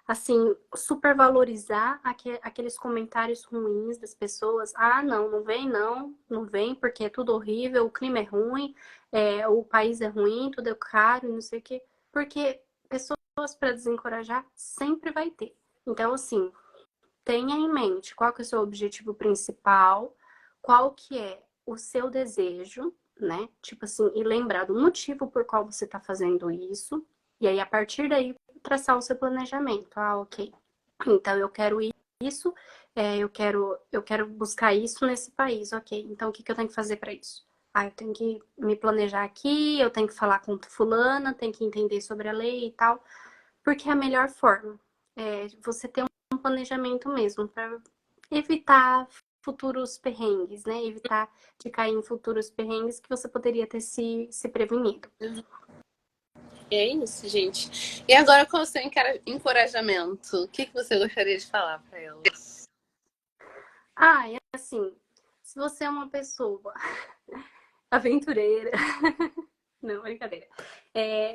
assim, supervalorizar aqueles comentários ruins das pessoas. Ah, não, não vem porque é tudo horrível, o clima é ruim, o país é ruim, tudo é caro, não sei o quê. Porque pessoas para desencorajar sempre vai ter. Então, assim, tenha em mente qual que é o seu objetivo principal, qual que é o seu desejo, né? Tipo assim, e lembrar do motivo por qual você está fazendo isso. E aí, a partir daí, traçar o seu planejamento. Ah, ok. Então, eu quero isso, eu quero buscar isso nesse país, ok. Então, o que eu tenho que fazer para isso? Ah, eu tenho que me planejar aqui, eu tenho que falar com fulana, tenho que entender sobre a lei e tal. Porque é a melhor forma. Você ter um planejamento mesmo para evitar futuros perrengues, né? Evitar de cair em futuros perrengues que você poderia ter se prevenido. É isso, gente. E agora, qual é o seu encorajamento? O que que você gostaria de falar para elas? Ah, é assim, se você é uma pessoa aventureira, não, brincadeira.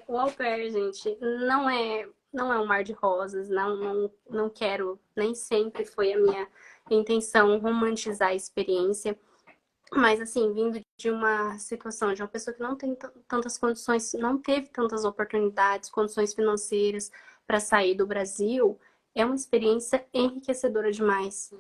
O au pair, gente, não é um mar de rosas, não quero, nem sempre foi a minha intenção romantizar a experiência. Mas, assim, vindo de uma situação de uma pessoa que não tem tantas condições, não teve tantas oportunidades, condições financeiras para sair do Brasil, é uma experiência enriquecedora demais.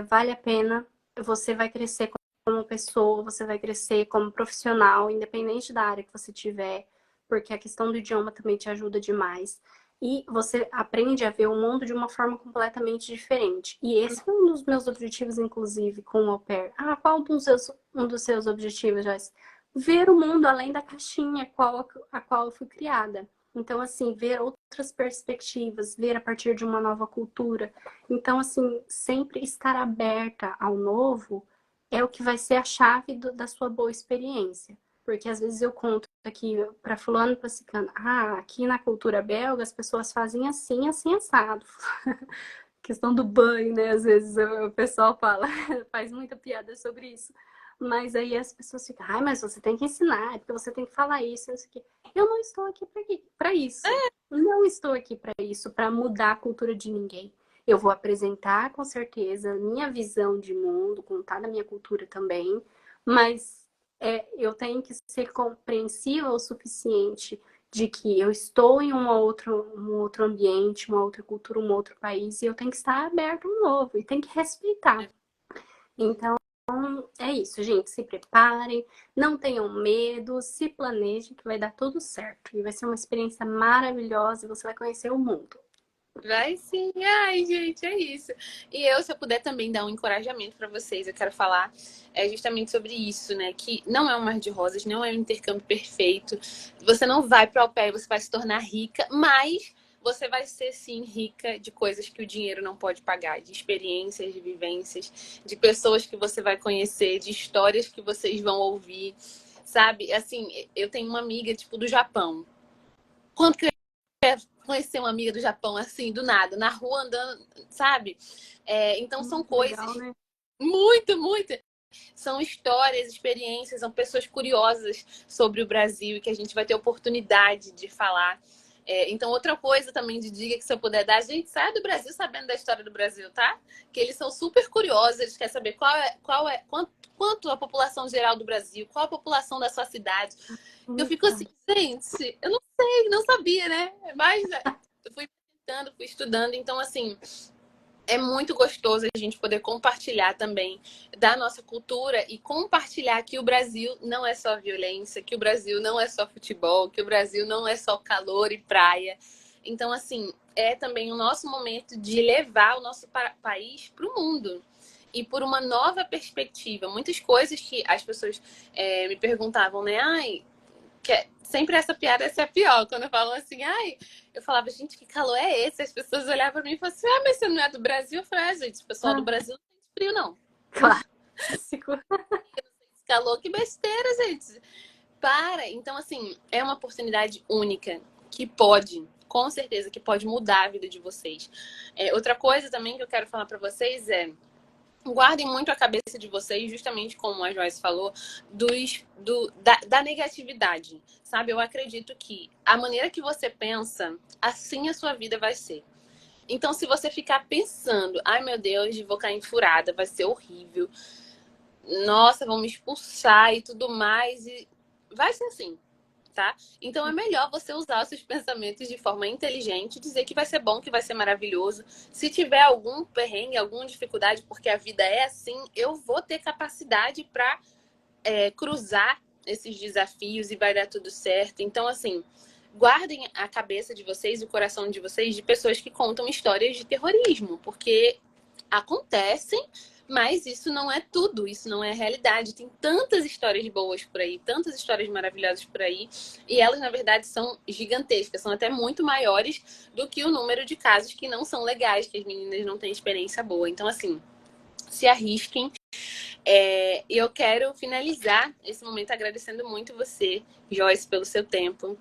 Vale a pena, você vai crescer como pessoa, você vai crescer como profissional, independente da área que você tiver, porque a questão do idioma também te ajuda demais. E você aprende a ver o mundo de uma forma completamente diferente. E esse foi um dos meus objetivos, inclusive, com o au pair. Ah, qual um dos seus objetivos, Joyce? Ver o mundo além da caixinha a qual eu fui criada. Então, assim, ver outras perspectivas, ver a partir de uma nova cultura. Então, assim, sempre estar aberta ao novo é o que vai ser a chave da sua boa experiência. Porque às vezes eu conto aqui para fulano e para ciclano, aqui na cultura belga as pessoas fazem assim, assim, assado. Questão do banho, né? Às vezes o pessoal fala, faz muita piada sobre isso. Mas aí as pessoas ficam, mas você tem que ensinar, é porque você tem que falar isso aqui. Eu não estou aqui para isso. Não estou aqui para isso, para mudar a cultura de ninguém. Eu vou apresentar, com certeza, minha visão de mundo, contar da minha cultura também, mas eu tenho que ser compreensiva o suficiente de que eu estou em um outro ambiente, uma outra cultura, um outro país, e eu tenho que estar aberto a um novo, e tenho que respeitar. Então, é isso, gente. Se preparem, não tenham medo, se planejem que vai dar tudo certo. E vai ser uma experiência maravilhosa e você vai conhecer o mundo. Vai sim, ai gente, é isso. E eu, se eu puder também dar um encorajamento para vocês, eu quero falar justamente sobre isso, né? Que não é um mar de rosas, não é um intercâmbio perfeito. Você não vai para o pé e você vai se tornar rica, mas você vai ser sim rica de coisas que o dinheiro não pode pagar, de experiências, de vivências, de pessoas que você vai conhecer, de histórias que vocês vão ouvir, sabe? Assim, eu tenho uma amiga tipo do Japão. Quanto que conhecer uma amiga do Japão, assim, do nada, na rua andando, sabe? Então são coisas Legal, né? muito. São histórias, experiências, são pessoas curiosas sobre o Brasil e que a gente vai ter oportunidade de falar. Então, outra coisa também de dica que se eu puder dar, gente, saia do Brasil sabendo da história do Brasil, tá? Que eles são super curiosos, eles querem saber quanto a população geral do Brasil, qual a população da sua cidade. Eu fico assim, gente, eu não sei, não sabia, né? Mas eu fui tentando, fui estudando, então assim, é muito gostoso a gente poder compartilhar também da nossa cultura e compartilhar que o Brasil não é só violência, que o Brasil não é só futebol, que o Brasil não é só calor e praia. Então, assim, é também o nosso momento de levar o nosso país para o mundo. E por uma nova perspectiva. Muitas coisas que as pessoas me perguntavam, né? Ai, sempre essa piada essa é a pior. Quando eu falo assim, ai, eu falava, gente, que calor é esse? As pessoas olhavam pra mim e falavam assim, ah, mas você não é do Brasil? Eu falei, gente, o pessoal do Brasil não tem frio, não. Clássico. Esse calor, que besteira, gente. Para. Então, assim, é uma oportunidade única que pode, com certeza, que pode mudar a vida de vocês. Outra coisa também que eu quero falar pra vocês guardem muito a cabeça de vocês, justamente como a Joyce falou, da negatividade, sabe? Eu acredito que a maneira que você pensa, assim a sua vida vai ser. Então, se você ficar pensando, ai meu Deus, vou cair em furada, vai ser horrível, nossa, vão me expulsar e tudo mais, e vai ser assim. Tá? Então é melhor você usar os seus pensamentos de forma inteligente, dizer que vai ser bom, que vai ser maravilhoso. Se tiver algum perrengue, alguma dificuldade, porque a vida é assim, eu vou ter capacidade para cruzar esses desafios e vai dar tudo certo. Então, assim, guardem a cabeça de vocês, o coração de vocês, de pessoas que contam histórias de terrorismo, porque acontecem, mas isso não é tudo, isso não é a realidade. Tem tantas histórias boas por aí, tantas histórias maravilhosas por aí, e elas, na verdade, são gigantescas, são até muito maiores do que o número de casos que não são legais, que as meninas não têm experiência boa. Então, assim, se arrisquem. E eu quero finalizar esse momento agradecendo muito você, Joyce, pelo seu tempo,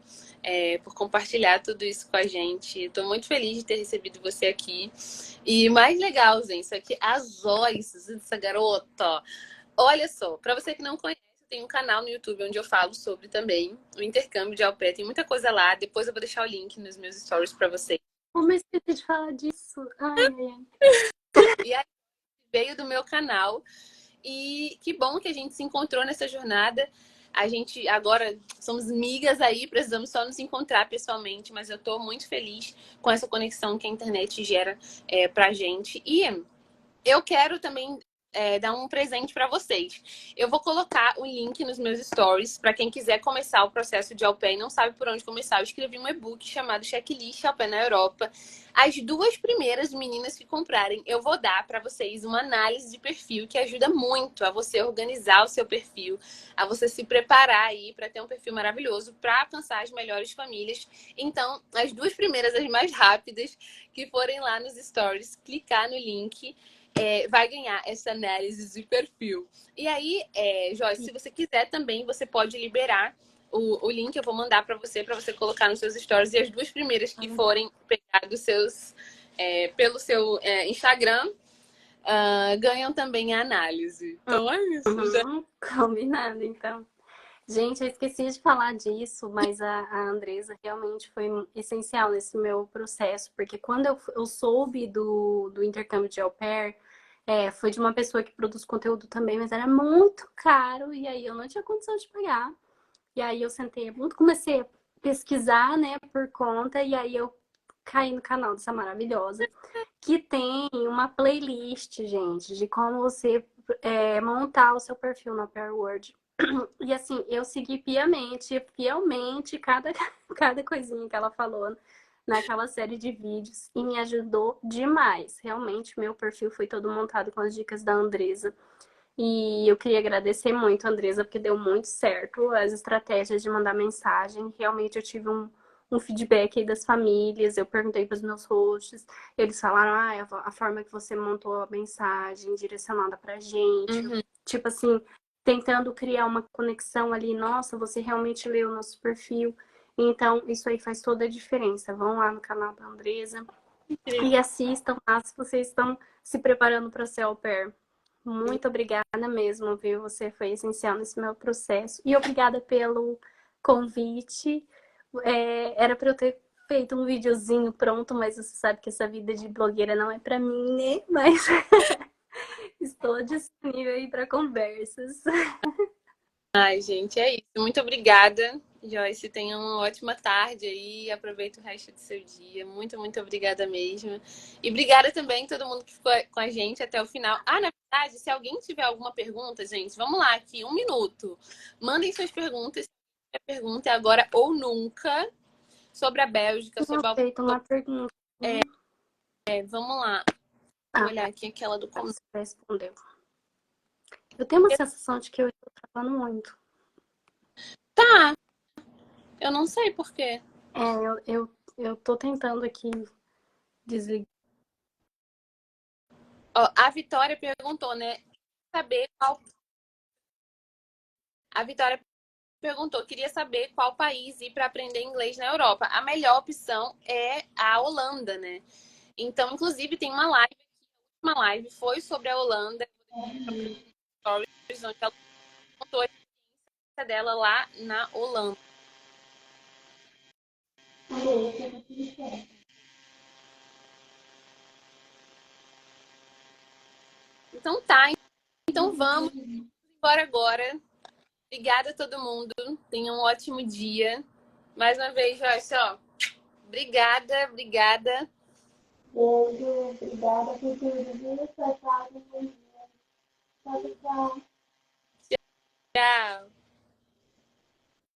por compartilhar tudo isso com a gente. Estou muito feliz de ter recebido você aqui. E mais legal, gente, isso aqui, a Joyce, essa garota. Olha só, para você que não conhece, tem um canal no YouTube onde eu falo sobre também o intercâmbio de au pair. Tem muita coisa lá. Depois eu vou deixar o link nos meus stories para vocês. Como eu esqueci de falar disso? Ai, E aí veio do meu canal. E que bom que a gente se encontrou nessa jornada. A gente agora somos amigas aí, precisamos só nos encontrar pessoalmente, mas eu tô muito feliz com essa conexão que a internet gera pra gente. E eu quero também dar um presente para vocês. Eu vou colocar o link nos meus stories para quem quiser começar o processo de au pair e não sabe por onde começar. Eu escrevi um e-book chamado Checklist Au Pair na Europa. As duas primeiras meninas que comprarem, eu vou dar para vocês uma análise de perfil que ajuda muito a você organizar o seu perfil, a você se preparar aí para ter um perfil maravilhoso, para alcançar as melhores famílias. Então, as duas primeiras, as mais rápidas, que forem lá nos stories, clicar no link, vai ganhar essa análise de perfil. E aí, Joyce, se você quiser também, você pode liberar o link, eu vou mandar para você colocar nos seus stories. E as duas primeiras que forem pegar dos seus, pelo seu Instagram, ganham também a análise. Então é isso. Combinado, então. Gente, eu esqueci de falar disso, mas a Andresa realmente foi essencial nesse meu processo, porque quando eu soube do intercâmbio de au pair, foi de uma pessoa que produz conteúdo também, mas era muito caro, e aí eu não tinha condição de pagar. E aí eu sentei, comecei a pesquisar, né, por conta, e aí eu caí no canal dessa maravilhosa, que tem uma playlist, gente, de como você montar o seu perfil na Pair Word. E assim, eu segui piamente, fielmente cada coisinha que ela falou naquela série de vídeos e me ajudou demais. Realmente, meu perfil foi todo montado com as dicas da Andresa. E eu queria agradecer muito, Andresa, porque deu muito certo as estratégias de mandar mensagem. Realmente eu tive um feedback aí das famílias, eu perguntei para os meus hosts, eles falaram, a forma que você montou a mensagem direcionada pra gente, Uhum. tipo assim, tentando criar uma conexão ali, nossa, você realmente leu o nosso perfil. Então, isso aí faz toda a diferença. Vão lá no canal da Andresa e assistam lá se vocês estão se preparando para ser au pair. Muito obrigada mesmo, viu? Você foi essencial nesse meu processo. E obrigada pelo convite. Era para eu ter feito um videozinho pronto, mas você sabe que essa vida de blogueira não é para mim, né? Mas estou disponível aí para conversas. Ai, gente, é isso. Muito obrigada, Joyce. Tenha uma ótima tarde aí. Aproveita o resto do seu dia. Muito, muito obrigada mesmo. E obrigada também a todo mundo que ficou com a gente até o final. Ah, na verdade, se alguém tiver alguma pergunta, gente, vamos lá aqui, 1 minuto. Mandem suas perguntas. A pergunta é agora ou nunca sobre a Bélgica, Tinha sobre a... feito uma pergunta. Vamos lá. Vou Ah, olhar aqui aquela do começo. você respondeu. Eu tenho uma sensação de que eu estou travando muito. Tá, eu não sei por quê. Eu tô tentando aqui desligar. Ó, a Vitória perguntou, né? Saber qual... A Vitória perguntou, queria saber qual país ir para aprender inglês na Europa. A melhor opção é a Holanda, né? Então, inclusive, tem uma live foi sobre a Holanda, onde ela contou a experiência dela lá na Holanda. Então tá, então vamos embora agora. Obrigada a todo mundo. Tenha um ótimo dia. Mais uma vez, Joyce, ó. Obrigada, obrigada. Beijo, obrigada por tudo. Tchau, tchau. Tchau, tchau. Tchau.